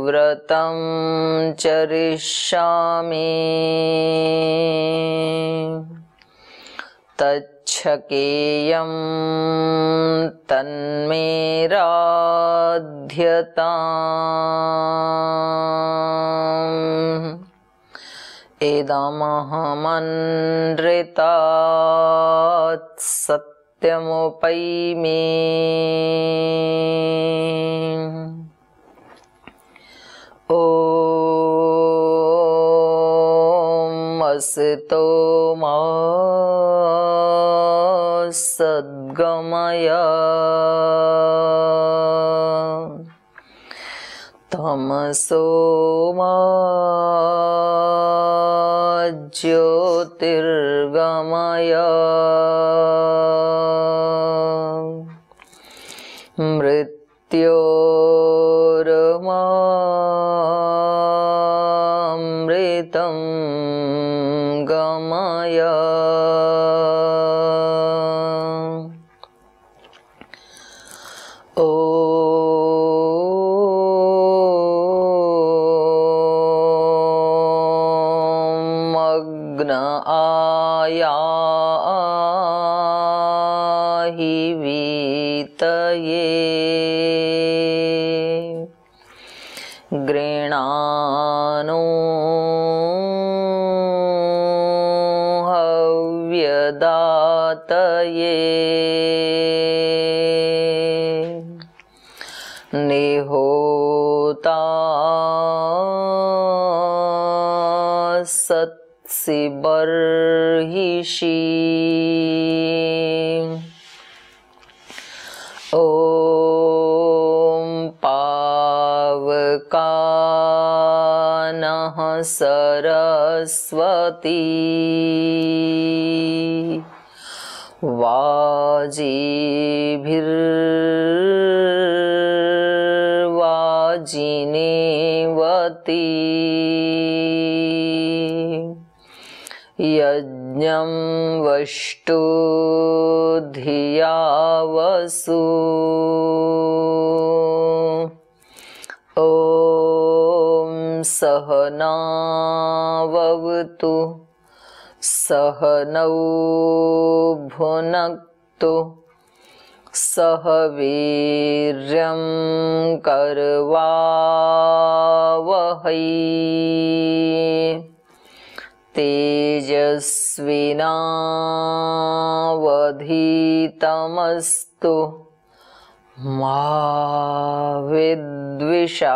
व्रतं चरिष्यामि तच्छकेयं तन्मे राध्यताम्। इदमहमनृतात् सत्यमुपैमि ॐ असतो मा सद्गमय तमसो मा ज्योतिर्गमय मृत्योर्मामृतं गमय आयाहि वीतये गृणानो हव्यदातये निहोता सत्सि बर्हिषि ॐ पावकानः सरस्वती वाजिनीवती यज्ञं वष्टु धिया वसु ॐ सहनाववतु सहनौ भुनक्तु सह वीर्यं करवावहै तेजस्विनावधीतमस्तु मा विद्विषावहै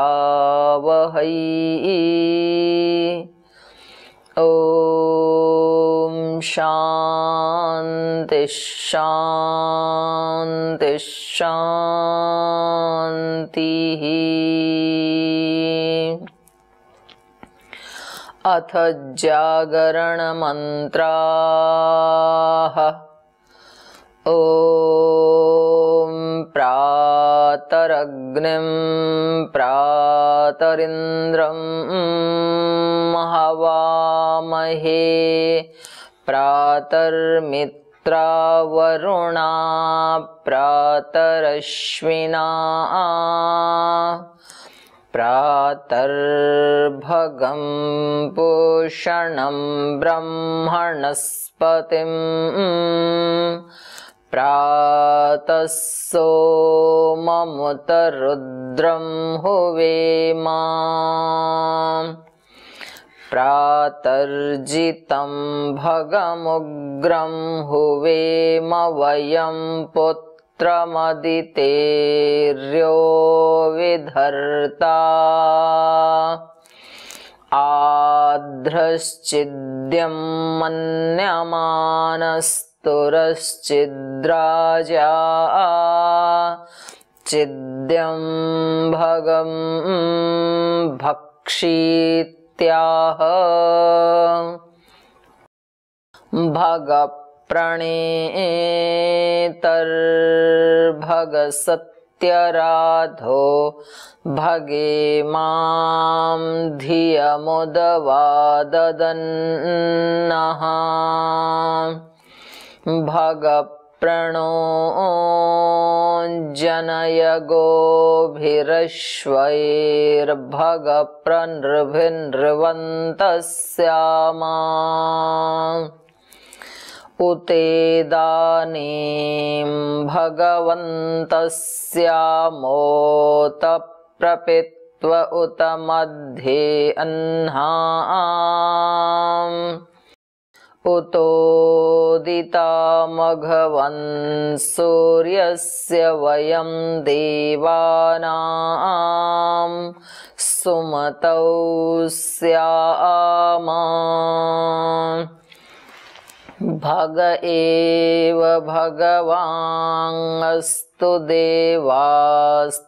ॐ शान्ति शान्ति शान्तिः। अथ जागरण मंत्राः। ॐ प्रातरग्निं प्रातरिन्द्रं हवामहे प्रातर्मित्रावरुणा प्रातरश्विना प्रातर्भगं पूषणं ब्रह्मणस्पतिं प्रातः सोममुतरुद्रं हुवेमा प्रातर्जितं भगमुग्रं हुवेम वयं पुत्रमदितेर्यो विधर्ता आध्रश्चिद्यं मन्यमानस्तुरश्चिद्राजा चिद्यं भगं भक्षीत्याह भगप्रणेतर्भगसत्यराधो भगे मां धियमुदवाददन्नः भगप्रणेतर्भगसत्यराधो प्रणो जनय गोभिरश्वैर्भग प्रनृभिर्नृवन्तः स्यामा उतेदानीं भगवन्तः स्यामोत प्रपित्व उत मध्ये अह्नाम् उतोदितामघवन् सूर्यस्य वयं देवानां सुमतौ स्याम भग एव भगवाङ्स्तु देवास्तेन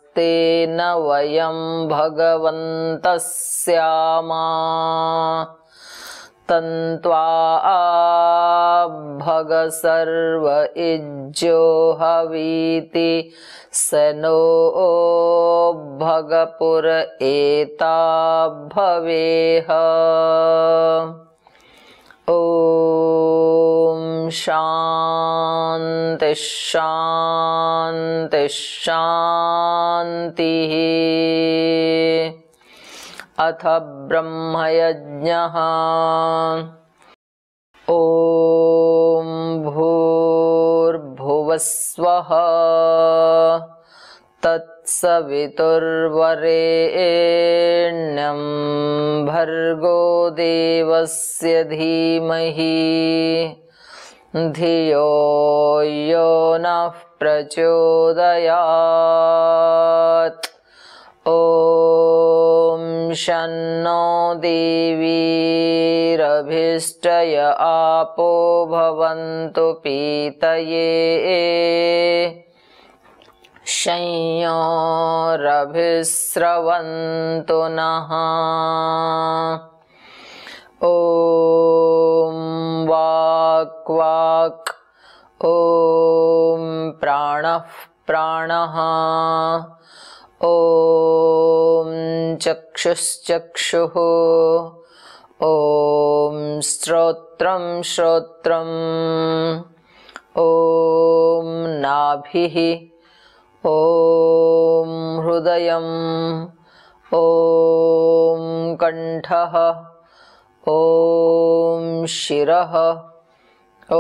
वयं भगवन्तः स्याम तन्त्वा भग सर्व इज्जो हवीति स नो भगपुर एता भवेह ॐ शान्ति शान्ति शान्तिः। अथ ब्रह्मयज्ञः। ॐ भूर्भुवस्वः तत्सवितुर्वरेण्यं भर्गो देवस्य धीमहि धियो यो नः प्रचोदयात्। ॐ शन्नो देवीरभिष्टय आपो भवन्तु पीतये शंयोरभिस्रवन्तु नः। ॐ वाक् वाक् ॐ प्राणः प्राणः ॐ चक्षुश्चक्षुः ॐ श्रोत्रं श्रोत्रम् ॐ नाभिः ॐ हृदयम् ॐ कण्ठः ॐ शिरः ॐ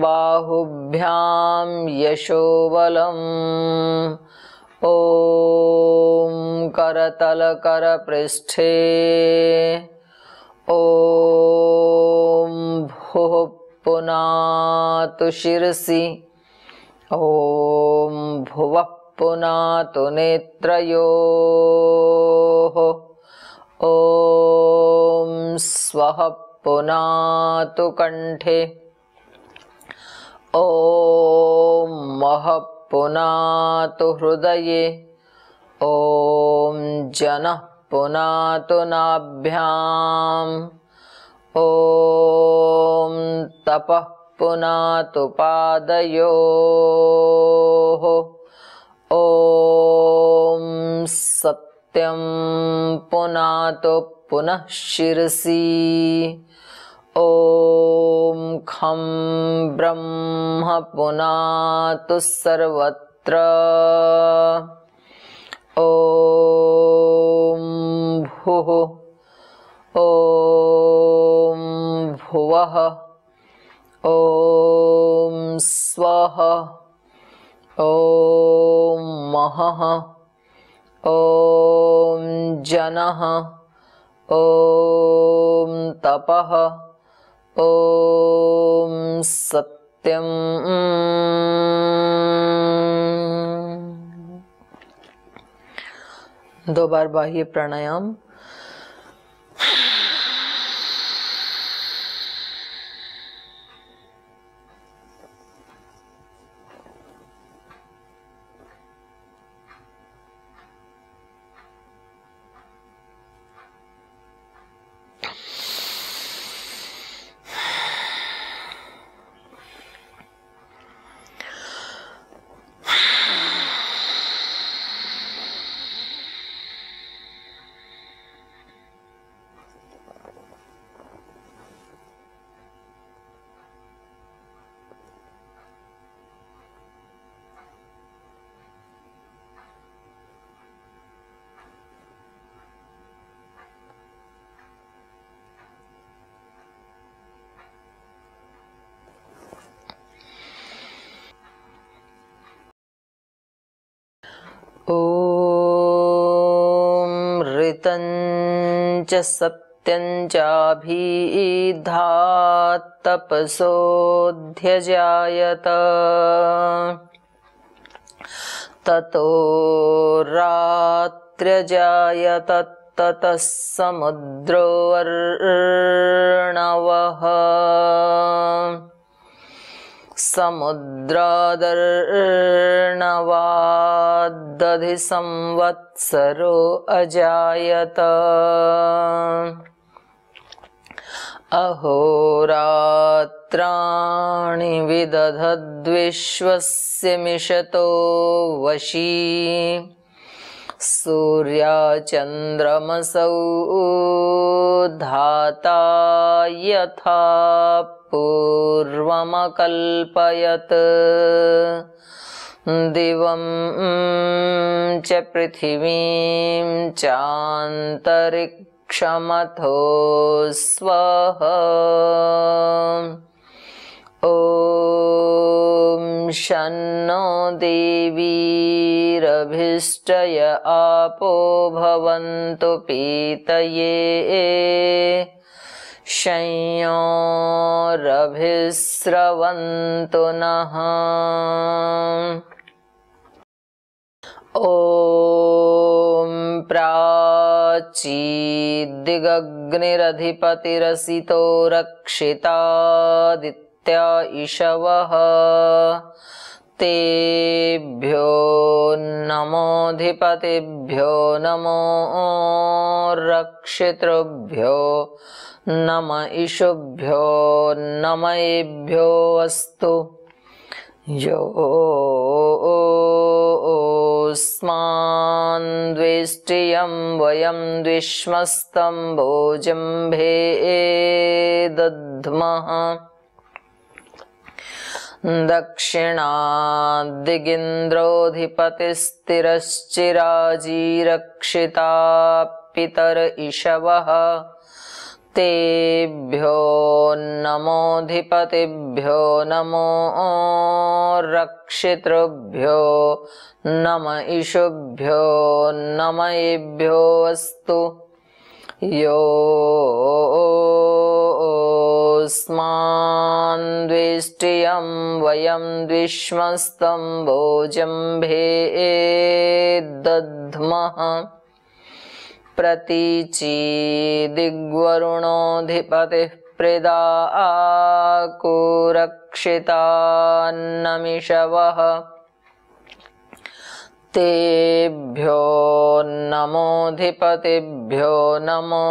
बाहुभ्यां यशोबलम् ॐ करतलकरपृष्ठे ॐ भुः पुनातु शिरसि ॐ भुवः पुनातु नेत्रयोः ॐ स्वः पुनातु कण्ठे ॐ महः पुनातु हृदये ॐ जनः पुनातु नाभ्याम् ॐ तपः पुनातु पादयोः ॐ सत्यं पुनातु पुनः शिरसि ॐ खं ब्रह्म पुनातु सर्वत्र ॐ भुः ॐ भुवः ॐ स्वः ॐ महः ॐ जनः ॐ तपः ॐ सत्यम्। दो बार बाह्य प्राणायाम। अमृतं च सत्यं चाभिधात् तपसोऽध्यजायत ततो रात्र्यजायत ततः समुद्रो अर्णवः समुद्रादर्णवादधि संवत्सरो अजायत अहोरात्राणि विदधद्विश्वस्य मिषतो वशी सूर्याचन्द्रमसौ धाता यथा पूर्वमकल्पयत् दिवं च पृथिवीं चान्तरिक्षमथो स्वः ॐ शन्नो देवीरभिष्टय आपो भवन्तु पीतये शंयोरभिस्रवन्तु नः ॐ प्राचीदिगग्निरधिपतिरसितो रक्षितादित्या इषवः तेभ्यो नमोऽधिपतिभ्यो नमो रक्षितृभ्यो नम इषुभ्यो नमयेभ्यो अस्तु योऽस्मान् द्वेष्टियं वयं द्विष्मस्तं भोजम्भे दद्मः दक्षिणाद्दिगिन्द्रोऽधिपतिस्थिरश्चिराजीरक्षिता पितर इषवः तेभ्यो नमोऽधिपतिभ्यो नमो रक्षितृभ्यो नम इषुभ्यो नमयेभ्यो अस्तु योऽस्मान् द्वेष्टियं वयं द्विष्मस्तं भोजम्भे दद्मः प्रतीचीदिग्वरुणोऽधिपतिः प्रेदाकुरक्षितान्नमिषवः तेभ्यो नमोऽधिपतिभ्यो नमो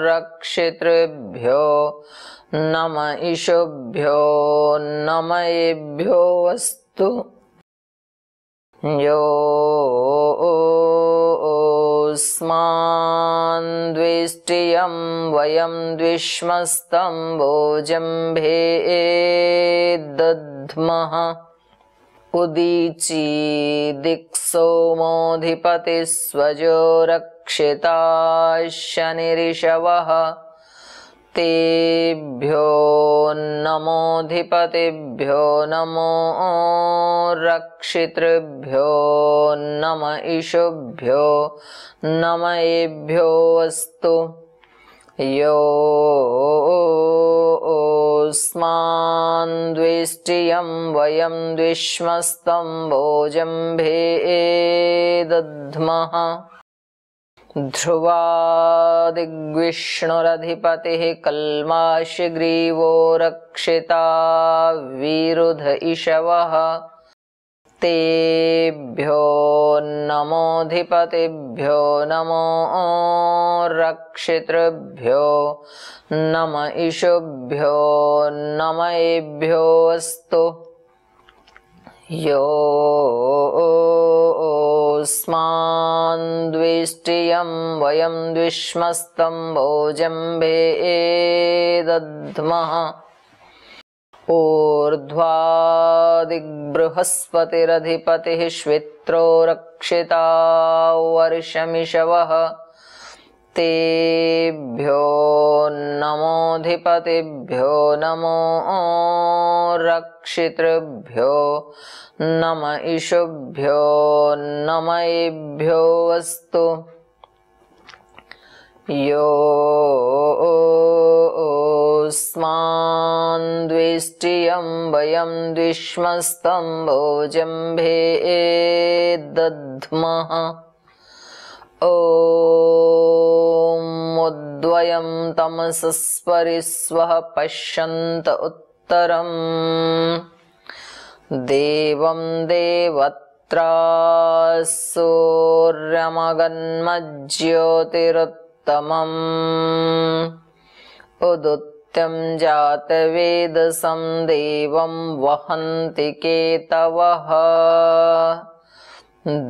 रक्षितृभ्यो नम इषुभ्यो नमयेभ्यो अस्तु योऽस्मान् द्वेष्टियं वयं द्विष्मस्तं भोजम्भे दद्मः उदीचीदिक्सोमोऽधिपतिः स्वजो रक्षिता शनिरिषवः तेभ्यो नमोऽधिपतिभ्यो नमो रक्षितृभ्यो नम इषुभ्यो नमयेभ्यो अस्तु योऽस्मान् द्वेष्टियं वयं द्विष्मस्तं भोजम्भे दद्मः ध्रुवादिग्विष्णुरधिपतिः कल्माषग्रीवो रक्षिता विरुध इषवः तेभ्यो नमोऽधिपतिभ्यो नमो रक्षितृभ्यो नम इषुभ्यो नमयेभ्यो अस्तु योऽस्मान् द्वेष्टियं वयं द्विष्मस्तं भोजम्भे दद्मः ऊर्ध्वादिग्बृहस्पतिरधिपतिः श्वित्रो रक्षिता वर्षमिषवः तेभ्यो नमोऽधिपतिभ्यो नमो रक्षितृभ्यो नम इषुभ्यो नमयेभ्यो अस्तु योऽस्मान्द्वेष्टियं वयं द्विष्मस्तं भोजम्भे दद्मः। ॐ उद्वयं तमसस्परिस्वः पश्यन्त उत्तरम् देवं देवत्रा सूर्यमगन्मज्योतिरुत्तमम् उदुत्यं जातवेदसं देवं वहन्ति केतवः।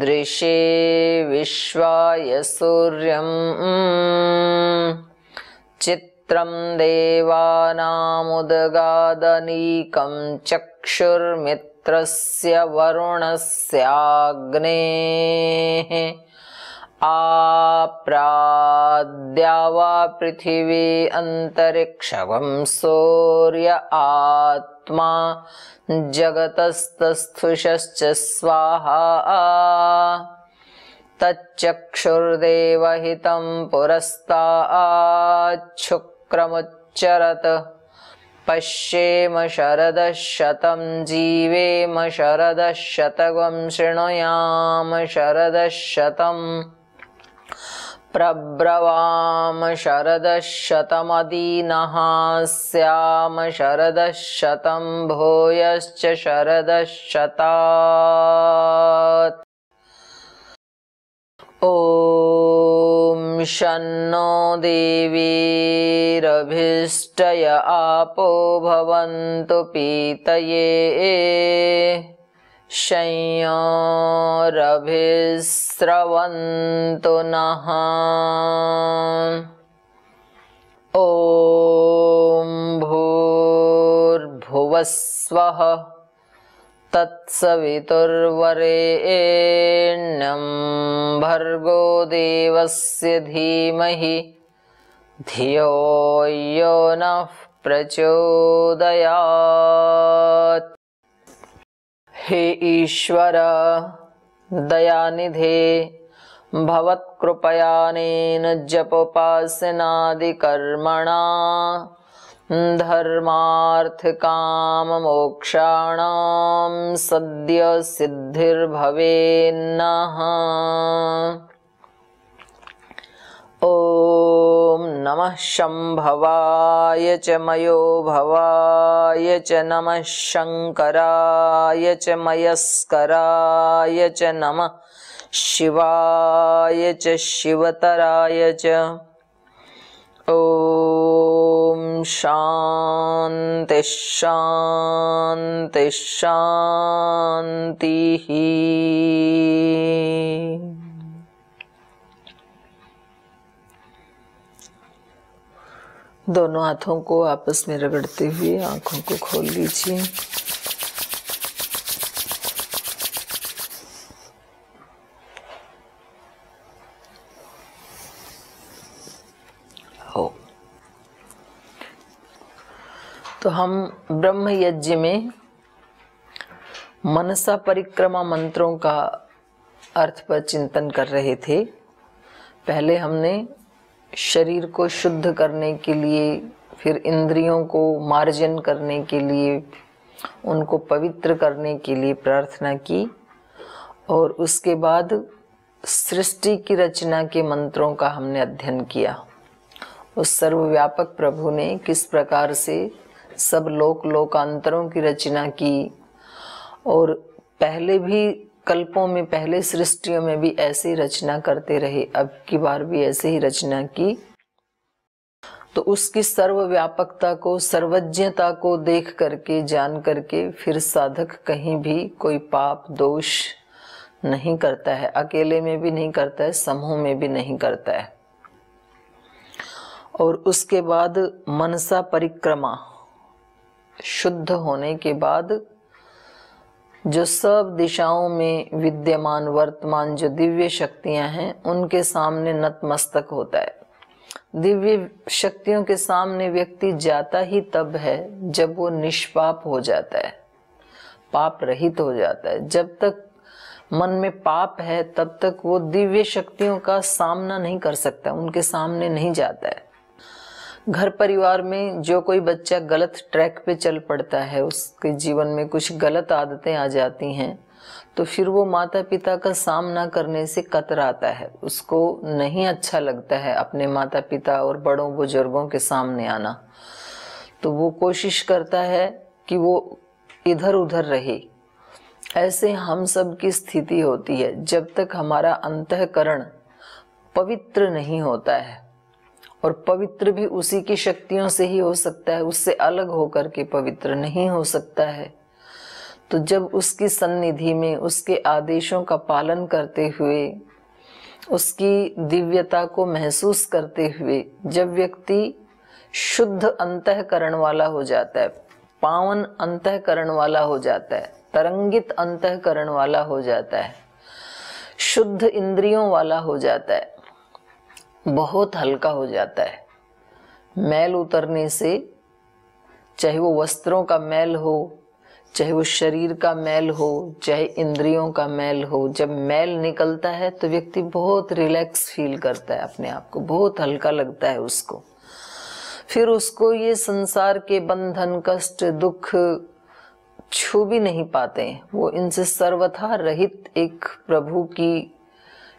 दृशे विश्वाय सूर्यम् चित्रं देवानामुदगादनीकं चक्षुर्मित्रस्य वरुणस्याग्नेः। आप्राद्यावा पृथिवी अन्तरिक्षं सूर्य आत्मा जगतस्तस्थुषश्च स्वाहा। तच्चक्षुर्देवहितं पुरस्ताच्छुक्रमुच्चरत्। पश्येम शरदः शतं जीवेम शरदः शतम् शृणुयाम शरदः शतम् प्रब्रवाम शरदः शतमदीनः स्याम शरदः शतं भूयश्च शरदः शतात्। ॐ शन्नो देवीरभिष्टय आपो भवन्तु पीतये शंयोरभिस्रवन्तु नः। ॐ भूर्भुवस्वः तत्सवितुर्वरेण्यं भर्गो देवस्य धीमहि धियो यो नः प्रचोदयात्। हे ईश्वर दयानिधे भवत्कृपयानेन जपोपासनादिकर्मणा धर्मार्थकाममोक्षाणां सद्य सिद्धिर्भवेन्नः। ॐ नमः शम्भवाय च मयोभवाय च नमः शङ्कराय च मयस्कराय च नमः शिवाय च शिवतराय च। ॐ शान्ति शान्ति शान्तिः। दोनों हाथों को आपस में रगड़ते हुए आंखों को खोल लीजिए। तो हम ब्रह्म यज्ञ में मनसा परिक्रमा मंत्रों का अर्थ पर चिंतन कर रहे थे। पहले हमने शरीर को शुद्ध करने के लिए, फिर इंद्रियों को मार्जन करने के लिए, उनको पवित्र करने के लिए प्रार्थना की, और उसके बाद सृष्टि की रचना के मंत्रों का हमने अध्ययन किया। उस सर्वव्यापक प्रभु ने किस प्रकार से सब लोकांतरों की रचना की, और पहले भी कल्पों में, पहले सृष्टियों में भी ऐसे ही रचना करते रहे, अब की बार भी ऐसे ही रचना की। तो उसकी सर्वव्यापकता को, सर्वज्ञता को देख करके, जान करके फिर साधक कहीं भी कोई पाप दोष नहीं करता है, अकेले में भी नहीं करता है, समूह में भी नहीं करता है। और उसके बाद मनसा परिक्रमा शुद्ध होने के बाद जो सब दिशाओं में विद्यमान वर्तमान जो दिव्य शक्तियां हैं उनके सामने नतमस्तक होता है। दिव्य शक्तियों के सामने व्यक्ति जाता ही तब है जब वो निष्पाप हो जाता है, पाप रहित हो जाता है। जब तक मन में पाप है तब तक वो दिव्य शक्तियों का सामना नहीं कर सकता, उनके सामने नहीं जाता है। घर परिवार में जो कोई बच्चा गलत ट्रैक पे चल पड़ता है, उसके जीवन में कुछ गलत आदतें आ जाती हैं, तो फिर वो माता पिता का सामना करने से कतराता है। उसको नहीं अच्छा लगता है अपने माता पिता और बड़ों बुजुर्गों के सामने आना, तो वो कोशिश करता है कि वो इधर उधर रहे। ऐसे हम सब की स्थिति होती है जब तक हमारा अंतःकरण पवित्र नहीं होता है, और पवित्र भी उसी की शक्तियों से ही हो सकता है, उससे अलग होकर के पवित्र नहीं हो सकता है। तो जब उसकी सन्निधि में उसके आदेशों का पालन करते हुए, उसकी दिव्यता को महसूस करते हुए जब व्यक्ति शुद्ध अंतःकरण वाला हो जाता है, पावन अंतःकरण वाला हो जाता है, तरंगित अंतःकरण वाला हो जाता है, शुद्ध इंद्रियों वाला हो जाता है, बहुत हल्का हो जाता है। मैल उतरने से, चाहे वो वस्त्रों का मैल हो, चाहे वो शरीर का मैल हो, चाहे इंद्रियों का मैल हो, जब मैल निकलता है तो व्यक्ति बहुत रिलैक्स फील करता है, अपने आप को बहुत हल्का लगता है उसको। फिर उसको ये संसार के बंधन, कष्ट, दुख छू भी नहीं पाते हैं। वो इनसे सर्वथा रहित एक प्रभु की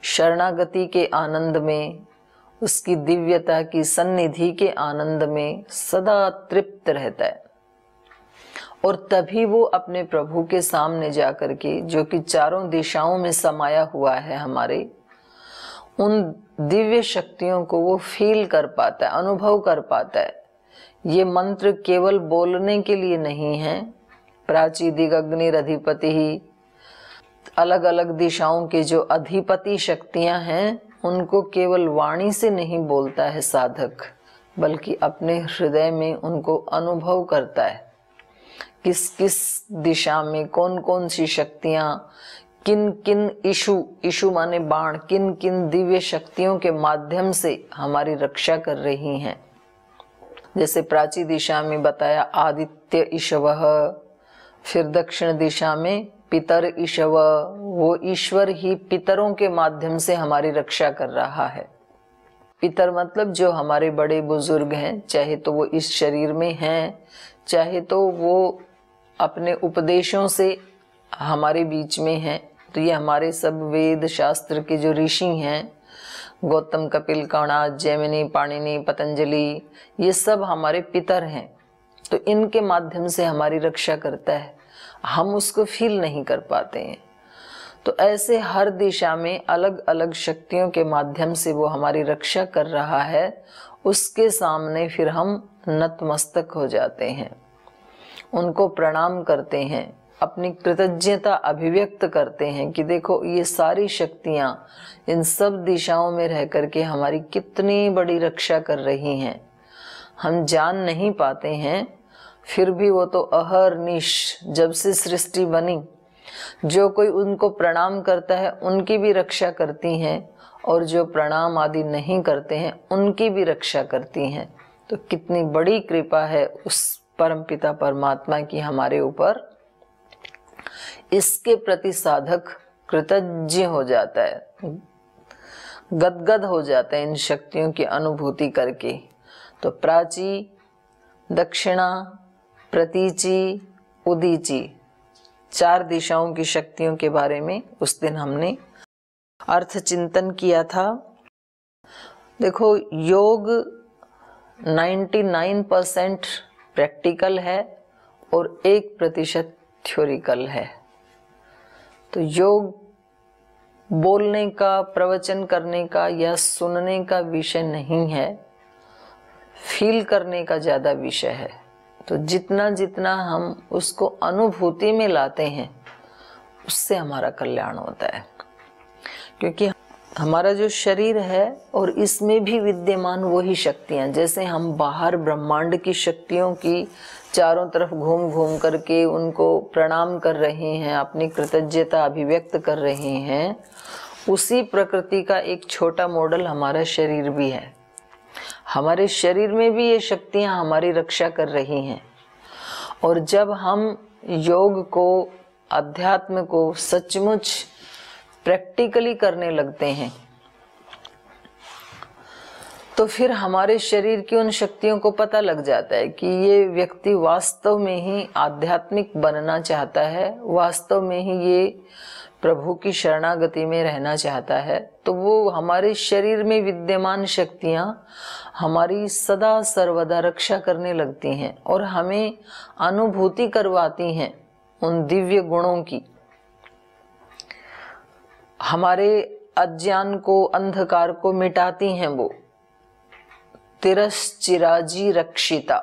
शरणागति के आनंद में, उसकी दिव्यता की सन्निधि के आनंद में सदा तृप्त रहता है। और तभी वो अपने प्रभु के सामने जाकर के, जो कि चारों दिशाओं में समाया हुआ है हमारे, उन दिव्य शक्तियों को वो फील कर पाता है, अनुभव कर पाता है। ये मंत्र केवल बोलने के लिए नहीं है। प्राची दिगग्निर अधिपति ही, अलग अलग दिशाओं के जो अधिपति शक्तियां हैं उनको केवल वाणी से नहीं बोलता है साधक, बल्कि अपने हृदय में उनको अनुभव करता है। किस किस दिशा में कौन कौन सी शक्तियां, किन किन इशु माने बाण, किन किन दिव्य शक्तियों के माध्यम से हमारी रक्षा कर रही हैं। जैसे प्राची दिशा में बताया आदित्य ईशवः, फिर दक्षिण दिशा में पितर ईशव, वो ईश्वर ही पितरों के माध्यम से हमारी रक्षा कर रहा है। पितर मतलब जो हमारे बड़े बुजुर्ग हैं, चाहे तो वो इस शरीर में हैं, चाहे तो वो अपने उपदेशों से हमारे बीच में हैं। तो ये हमारे सब वेद शास्त्र के जो ऋषि हैं, गौतम, कपिल, कणाद, जैमिनी, पाणिनि, पतंजलि, ये सब हमारे पितर हैं। तो इनके माध्यम से हमारी रक्षा करता है, हम उसको फील नहीं कर पाते हैं। तो ऐसे हर दिशा में अलग अलग शक्तियों के माध्यम से वो हमारी रक्षा कर रहा है। उसके सामने फिर हम नतमस्तक हो जाते हैं, उनको प्रणाम करते हैं, अपनी कृतज्ञता अभिव्यक्त करते हैं कि देखो ये सारी शक्तियां इन सब दिशाओं में रह करके हमारी कितनी बड़ी रक्षा कर रही हैं। हम जान नहीं पाते हैं, फिर भी वो तो अहर्निश जब से सृष्टि बनी, जो कोई उनको प्रणाम करता है उनकी भी रक्षा करती हैं, और जो प्रणाम आदि नहीं करते हैं उनकी भी रक्षा करती हैं। तो कितनी बड़ी कृपा है उस परमपिता परमात्मा की हमारे ऊपर। इसके प्रति साधक कृतज्ञ हो जाता है, गदगद हो जाता है इन शक्तियों की अनुभूति करके। तो प्राची, दक्षिणा, प्रतीची, उदीची, 4 दिशाओं की शक्तियों के बारे में उस दिन हमने अर्थ चिंतन किया था। देखो, योग 99% प्रैक्टिकल है और 1% थ्योरिकल है। तो योग बोलने का, प्रवचन करने का या सुनने का विषय नहीं है, फील करने का ज्यादा विषय है। तो जितना जितना हम उसको अनुभूति में लाते हैं उससे हमारा कल्याण होता है। क्योंकि हमारा जो शरीर है और इसमें भी विद्यमान वही शक्तियां, जैसे हम बाहर ब्रह्मांड की शक्तियों की चारों तरफ घूम घूम करके उनको प्रणाम कर रहे हैं, अपनी कृतज्ञता अभिव्यक्त कर रहे हैं, उसी प्रकृति का एक छोटा मॉडल हमारा शरीर भी है। हमारे शरीर में भी ये शक्तियां हमारी रक्षा कर रही हैं। और जब हम योग को, अध्यात्म को सचमुच प्रैक्टिकली करने लगते हैं, तो फिर हमारे शरीर की उन शक्तियों को पता लग जाता है कि ये व्यक्ति वास्तव में ही आध्यात्मिक बनना चाहता है, वास्तव में ही ये प्रभु की शरणागति में रहना चाहता है। तो वो हमारे शरीर में विद्यमान शक्तियां हमारी सदा सर्वदा रक्षा करने लगती हैं और हमें अनुभूति करवाती हैं उन दिव्य गुणों की। हमारे अज्ञान को, अंधकार को मिटाती हैं वो। तिरश्चिराजी रक्षिता।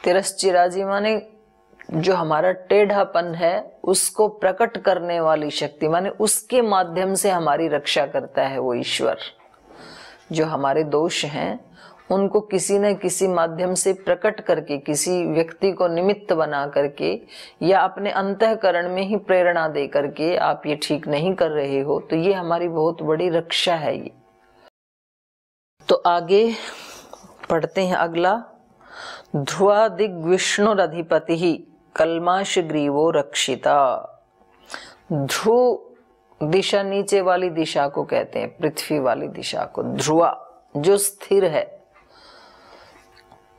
तिरश्चिराजी माने जो हमारा टेढ़ापन है उसको प्रकट करने वाली शक्ति, माने उसके माध्यम से हमारी रक्षा करता है वो ईश्वर। जो हमारे दोष हैं उनको किसी न किसी माध्यम से प्रकट करके, किसी व्यक्ति को निमित्त बना करके या अपने अंतःकरण में ही प्रेरणा दे करके, आप ये ठीक नहीं कर रहे हो, तो ये हमारी बहुत बड़ी रक्षा है ये। तो आगे पढ़ते हैं अगला। ध्रुवा दिग्विष्णुरधिपति ही कल्माश ग्रीवो रक्षिता। ध्रुव दिशा नीचे वाली दिशा को कहते हैं, पृथ्वी वाली दिशा को। ध्रुवा जो स्थिर है,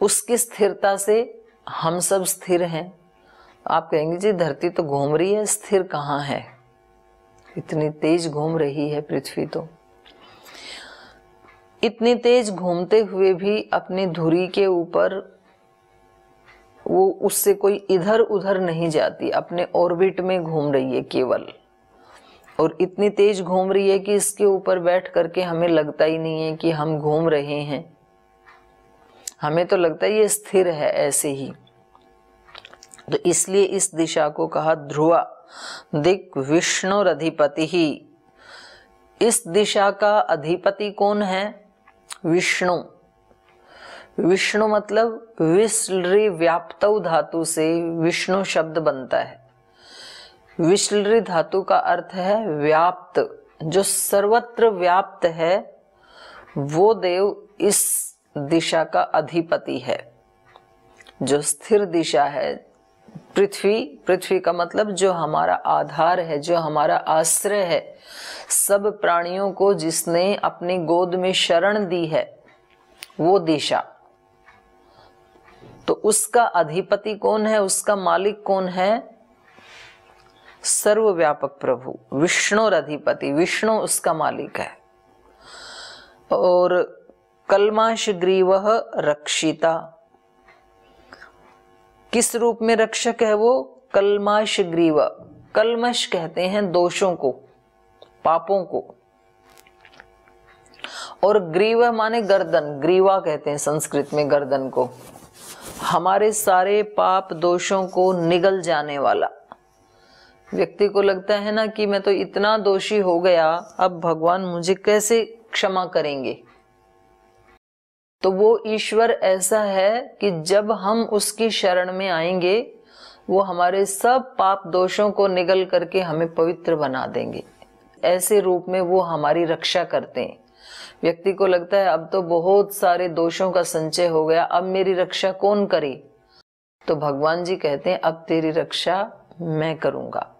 उसकी स्थिरता से हम सब स्थिर हैं। आप कहेंगे जी धरती तो घूम रही है, स्थिर कहाँ है? इतनी तेज घूम रही है पृथ्वी, तो इतनी तेज घूमते हुए भी अपनी धुरी के ऊपर वो उससे कोई इधर उधर नहीं जाती, अपने ऑर्बिट में घूम रही है केवल। और इतनी तेज घूम रही है कि इसके ऊपर बैठ करके हमें लगता ही नहीं है कि हम घूम रहे हैं, हमें तो लगता है ये स्थिर है ऐसे ही। तो इसलिए इस दिशा को कहा ध्रुवा दिक् विष्णुरधिपति ही। इस दिशा का अधिपति कौन है? विष्णु। विष्णु मतलब विश्लृ व्याप्तौ धातु से विष्णु शब्द बनता है। विश्लृ धातु का अर्थ है व्याप्त, जो सर्वत्र व्याप्त है, वो देव इस दिशा का अधिपति है। जो स्थिर दिशा है पृथ्वी, पृथ्वी का मतलब जो हमारा आधार है, जो हमारा आश्रय है, सब प्राणियों को जिसने अपनी गोद में शरण दी है, वो दिशा। तो उसका अधिपति कौन है, उसका मालिक कौन है? सर्वव्यापक प्रभु विष्णु अधिपति, विष्णु उसका मालिक है। और कल्माश ग्रीवः रक्षिता, किस रूप में रक्षक है वो? कल्माश ग्रीव। कल्मश कहते हैं दोषों को, पापों को, और ग्रीव माने गर्दन, ग्रीवा कहते हैं संस्कृत में गर्दन को। हमारे सारे पाप दोषों को निगल जाने वाला। व्यक्ति को लगता है ना कि मैं तो इतना दोषी हो गया, अब भगवान मुझे कैसे क्षमा करेंगे? तो वो ईश्वर ऐसा है कि जब हम उसकी शरण में आएंगे, वो हमारे सब पाप दोषों को निगल करके हमें पवित्र बना देंगे। ऐसे रूप में वो हमारी रक्षा करते हैं। व्यक्ति को लगता है अब तो बहुत सारे दोषों का संचय हो गया, अब मेरी रक्षा कौन करे? तो भगवान जी कहते हैं अब तेरी रक्षा मैं करूंगा।